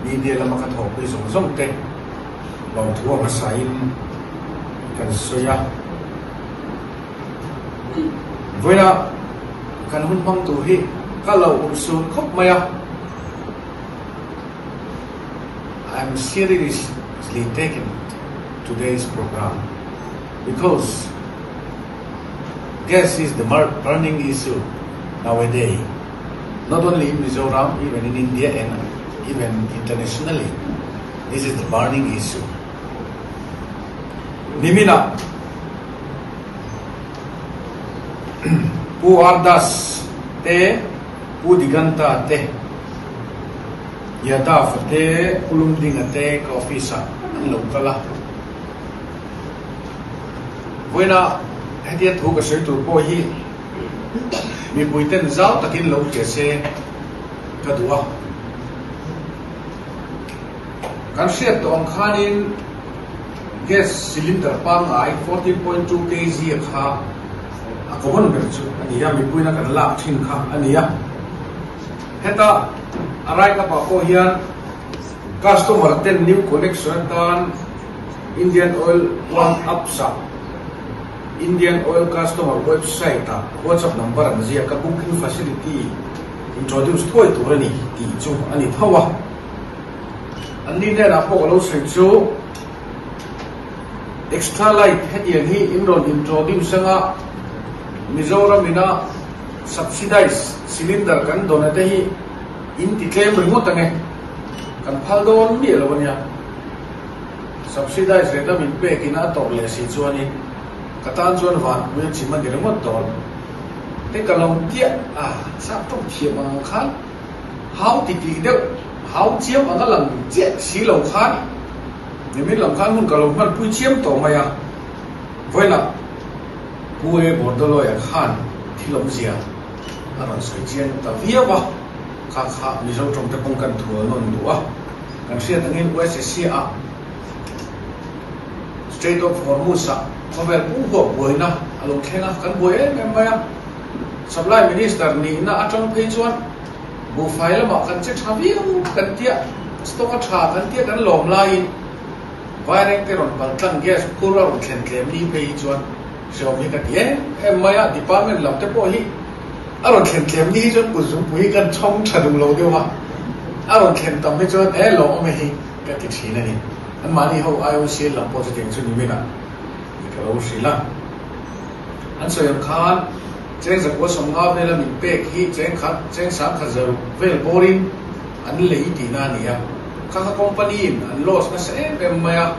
media lama ka thok pe zong zong te lo thua ma sain kan soya voina kan hun pang tu hi ka lo sun khop maya I'm seriously taking today's program because gas is the burning issue nowadays, not only in Mizoram, even in India and even internationally. This is the burning issue. Nimina pu ardas te pu diganta te yadaf te ulumdinga te coffee sa lokala voina hetia thu ka sei tu po hi mi puiten zau takin lo ke se ka duwa kan siat to ang khanin gas cylinder pang ai 14.2 kg kha akon ber chu ania mi puina kan lak thin kha ania heta arai ka pa ko hian customer ten new connection tan Indian Oil One Up sa Indian Oil customer website ta WhatsApp number an zia ka booking facility introduce thoi tu rani ti chu ani thawa ani ne ra po lo sei chu extra light hetian hi inron introduce nga Mizoram ina subsidize cylinder kan donate hi in ti claim remote ange kan phaldon mi lo nia subsidize rate min pe kina to le si chuani katan chuan van we chima de remote dol te kalong tia sa to thia ma khan how ti ti de how chiam anga lang che si lo khan ni min lam khan mun kalong man pui chiam to maya voila puwe bordolo ya khan thilom zia aron soi chian ta via wa kha kha mizo trong te pong kan thua non duwa kan sia tangin OSCE a Strait of Hormuz a khober pu ho boina alo khenga kan boi em maya supply minister ni na atong pe chuan bu file ma kan che thawi kan tia stock tha kan tia kan lom lai wiring te ron pal tang gas pura ron khen klem ni pe chuan so mi ka tie em maya department lam te po hi aron khen klem ni chuan ku zum pui kan chong thadung lo dewa aron khen tam me chuan lo me hi ka ti thina ni an mani ho IOC lam po te chu ni mina ka lo sila an so yam khan cheng za ko som nga ne la mi pe hi cheng sa kha zaru vel borin an le ti na ni ya kha company an loss na se em maya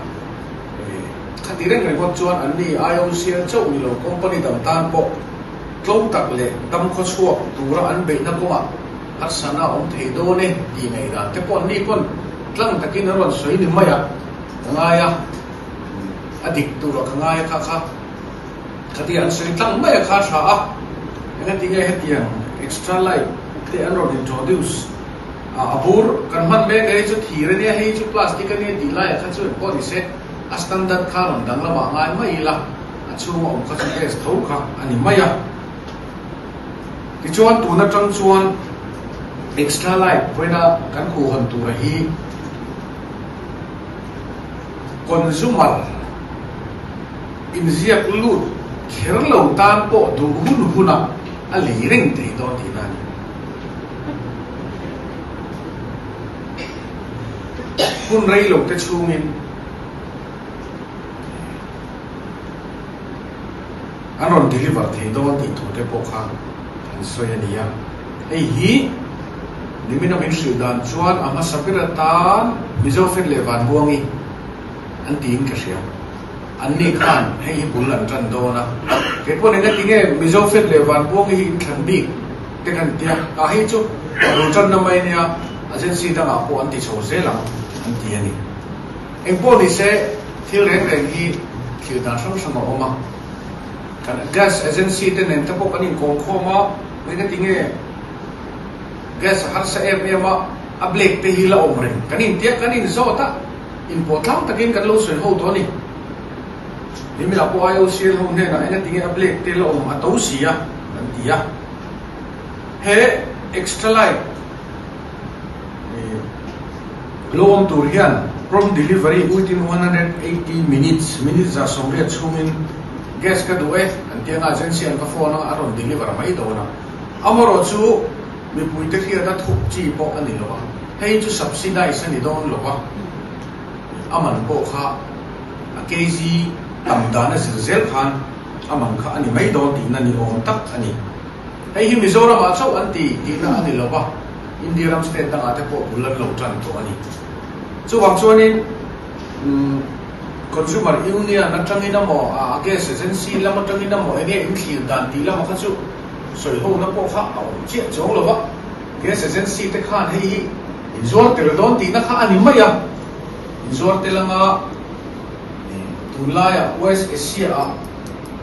khatireng re ko chuan an ni IOC chau ni lo company dam tan po tlong tak le dam kho chuak tura an be na kuma har sana om thei do ne ti nei da te pon ni kon tlang takin ron soi ni maya ngaya adik tura ngaya kha kha khati an soi tlang maya kha tha a ena ti nge hetian extra light te an ron introduce abur kan man be ngai chu thire ne hei chu plastic ne ti la kha chu po ni se a standard kha ron dang lama ngai mai la a chu om kha chu test thau kha ani maya chuan tu na tang chuan extra light voina kan khu hon tu rahi consumer in zia lut kherlo tan po du hun huna ali ring te do ti na hun rei lo te chungin anon deliver te do ti tu te po kha soyania ei hi nimina min sudan chuan ama sapira tan mizofen levan buangi an tin ka sia an ni khan hei bulan tran dona ke pon ene tinge mizofen levan buangi hi thanbi te kan tia a hi chu ro chan na mai nia agency da ma po an ti so zela an ti ani eng po ni se thil reng reng hi thil da sam sam oma kan gas agency te nen ta po kan in kong khoma mereka tinggal gas harus ma ablek te hila omreng kanin tiak kanin zota import lang takin kan lo sen ho to ni mila po ayo sil ho ne na ina tinggal ablek te lo om atau sia kan dia he extra light Lom tur hian prom delivery within 180 minutes za somre chungin gas ka duwe antiang agency an ka phone aron deliver mai do na amaro chu mi puite khia da thuk chi po ani lo hei chu subsidize ani don lo wa aman po kha a kg tamdana zel khan aman kha ani mai do ti na ni om tak ani hei hi Mizoram a chau anti ti na ani lo ba Indiaram state da ate po bulan lo tran to ani chu wang chuanin consumer union na tangina mo gas agency lama tangina mo ene in thil dan ti lama kha chu soi ho na po kha che chong lo ba gas agency te khan hei inzor te don ti na kha ani maya inzor te langa tulaya west asia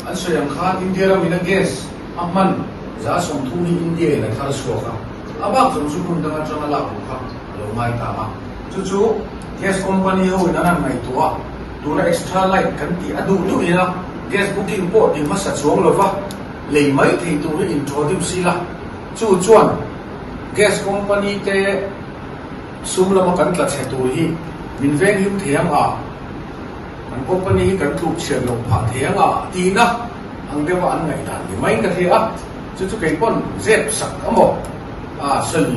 an soyang khan Indiaram ina gas aman za som thu ni India na thar so kha aba kan su kun danga chana la ko kha lo mai ta ma chu gas company ho na nan mai to tura extra light kan ti adu lu ina gas booking po ti ma sa chuang lo va le mai thei tu ni introduce la chu chuan gas company te sum la ma kan tla che tu hi min veng him thiam a an company hi kan thuk che lo pha thiang a ti na ang dewa an ngai dan ni mai ka the a chu kai pon zep sak amo sel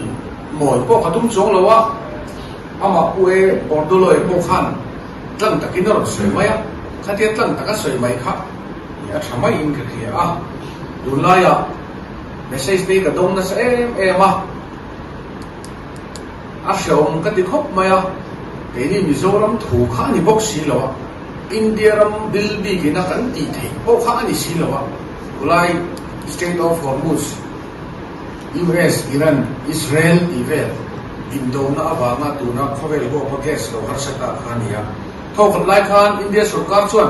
moi po khatum chong lo wa ama ue bordoloi po khan tlang takin ro soi mai a khatia tlang taka soi mai kha ya thamai in ka thia a dunlaya message te ka dong na sa ma a shong ka ti khop mai a te ni Mizoram thu kha ni bok si lo Indiaram bil bi ki na kan ti thei po kha ni si lo ulai State of Hormuz US Iran Israel Ivel Indona awanga tuna khovel go pa gas lo har sata khania thok lai khan India sarkar chuan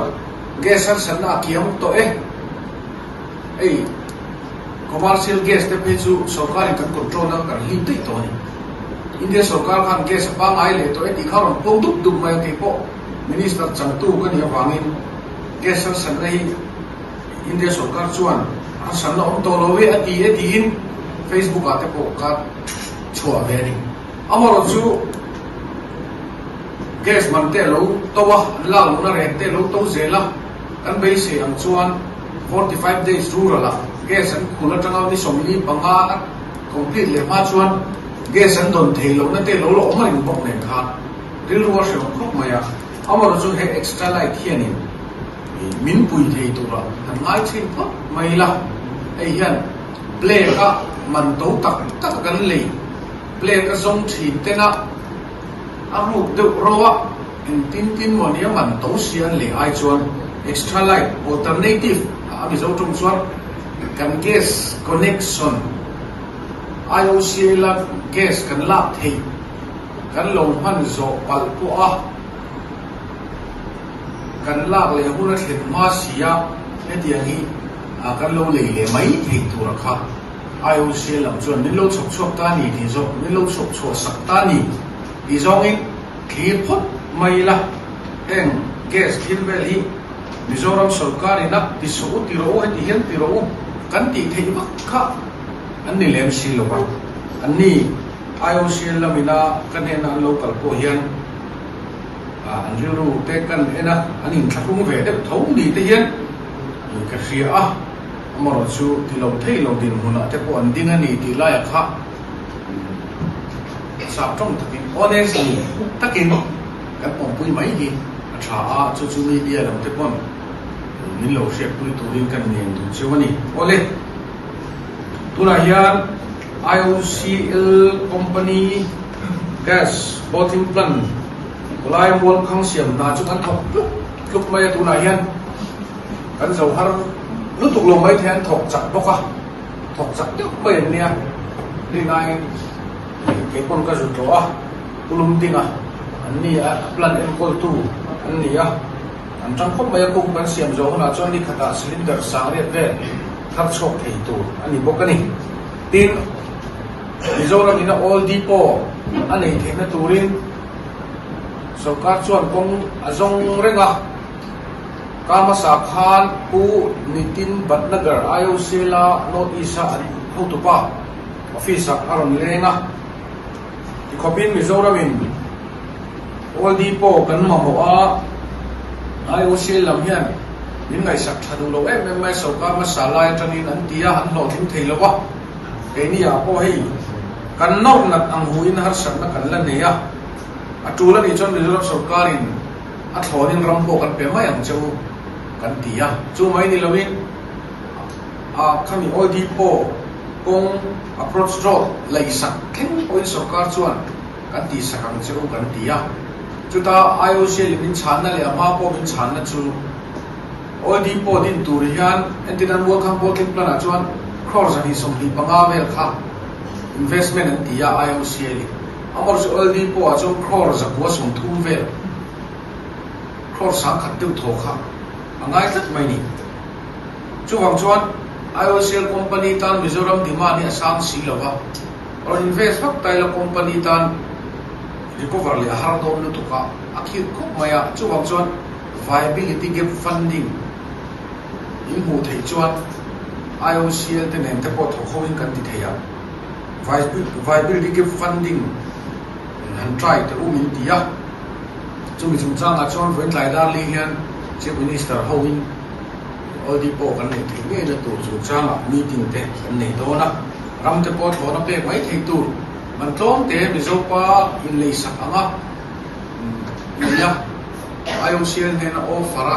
gas har sanna kiam to commercial gas te pe chu sarkari kan control na kar hin te to ni India sarkar khan gas pa ngai le to ti kharon pong dup dup mai te po minister changtu kan ya wangin gas har sanna hi India sarkar chuan har sanna om to lo we ati in Facebook ate po ka chua ve ni amaro chu gas man te lo to wa la lo na re te lo to zela kan be se ang chuan 45 days rule la gas an khula tanga ni somni banga complete le ma chuan gas an don thei lo na te lo lo ma in bok nen kha ril wa se khop maya amaro chu he extra light hiani min pui thei tu ra an ngai thin phot mai la ai hian play ka man to tak kan le play ka zong thin te na aru de rowa in tin mo ni man to sian le ai chuan extra light alternative abi zo tum chuan kan gas connection IOC la gas kan la thei kan lo han zo pal po a kan la le huna thlen ma sia ne tiang hi kan lo le mai thei tu ra kha IOC lam chuan min lo chok ta ni ti zo min lo chok sak ta ni ti zo in khi phot mai la en gas kin vel hi Mizoram sarkar ina ti so ti ro he ti hian ti ro kan ti thei mak kha an ni lem si lo ba an ni IOC lam ina kan he na local ko hian an ru te kan ena an in thakung ve de thong ni te hian ka khia a amaro chu ti lo thei lo din huna te po an ding ani ti la ya kha sa trong takin honestly takin kan pom pui mai hi tha a chu media lam te pon min lo shek pui tu rin kan nen tu chewani ole tura hian IOCL company gas bottling plant ulai mol khang siam na chu kan thok luk mai tu na hian kan zo har lu tuk lo mai thian thok chak boka thok chak tek mai nia ni ngai ke pon ka zu to a ulum tinga anni a plan em kol tu anni a an chang khop mai ko kan siam zo na chon ni khata cylinder sang re ve thar chok thei tu ani bokani tin Mizoram ina all depot ani thena turin sarkar chuan kong azong renga Kama Sakhan pu Nitin Bhatnagar IOC la North East Hutupa office aron lenga ikopin Mizoram in all depot kan ma mo a IOC lam hian min ngai sak thadu lo mai sarkar ma salai tanin an tia an lo thing thei lo wa ke ni ya po hei kan nok nat ang huin har sak na kan la ne ya atula ni chon reserve sarkarin a thonin ram po kan pe mai ang cheu kan tia chu mai ni lawin khami all depot kong approach road lai sak thing oil sarkar chuan kan ti sakang cheu kan tia chuta IOC limin chana le ama po min chana chu all depot din tur hian entinan wo kham po kin plana chuan crores ani som hi panga vel kha investment an tia IOC li amor chu all depot a chu crores a ko som thum vel crores sang khat tu tho kha angai tak mai ni chu wang chuan IOC company tan Mizoram dima ni asang si lawa or invest fak tai la company tan recover le har do nu tuka akhir khop maya chuwang chuan viability gap funding in hu thei chuan IOCL te nen te po tho khowin kan ti theya viability gap funding han try te min tia chumi chung chang a chuan ven lai dar li hian chief minister howin all depot kan nei thei nge na tur chu chang a meeting te kan nei do na ram te po tho na pe mai thei tur man tlom te mizopa in lei sak anga ya IOCL ne na offer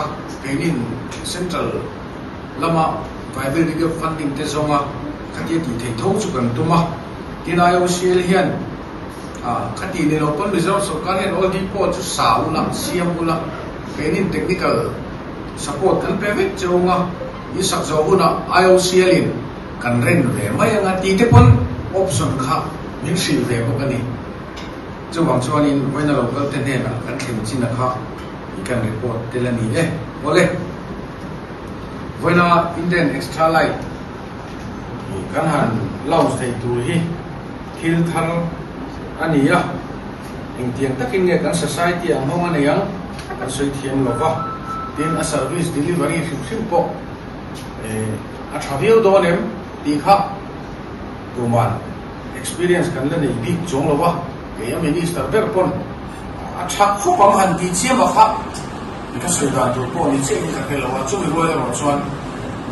kenin central lama viability gap funding te zonga khati ti thei tho chu kan tuma tin IOCL hian khati ne lo pon reserve sarkar hian all depot chu sa ula siam ula kenin technical support kan pe vek chunga i sak zo una IOCL in kan ren ve mai anga ti te pon option kha min sil ve mo kani chu wang chuan in voina local te ne na kan thin chin na kha ikan report te la ni ole voina Indian extra light kan han laus thei tur hi thil thar ani ya ing tiang takin nge kan society ang hong ani yang kan soi thiam lova tin a service delivery sim po a travel do nem ti kha tuman experience kan la nei big chong lawa ke ya minister berpon a thak kho pam han ti chiam kha ka soi da do po ni che ni ka lawa chu mi roya ro chuan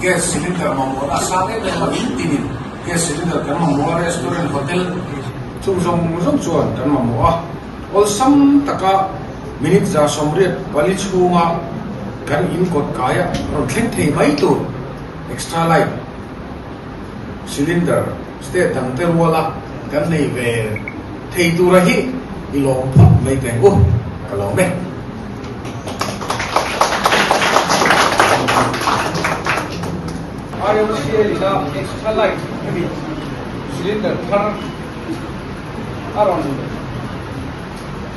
gas cylinder ma mo a sa ne ma in tin gas cylinder kan ma mo restaurant hotel chung zong chuan kan ma mo a ol sam taka minute za somret pali chunga kan in kot kaya ro thleng thei mai tu extra light cylinder state tang te wala kan nei ve thei tu ra hi ilong phot mai teng u kalong me IOCL ila extra light heavy cylinder thar aron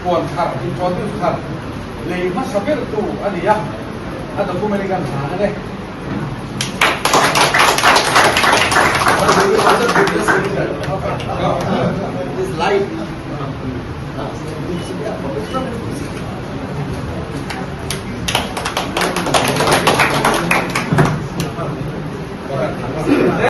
pon thar in totu thar le ma saber tu ani ya ada kumelikan sana deh this light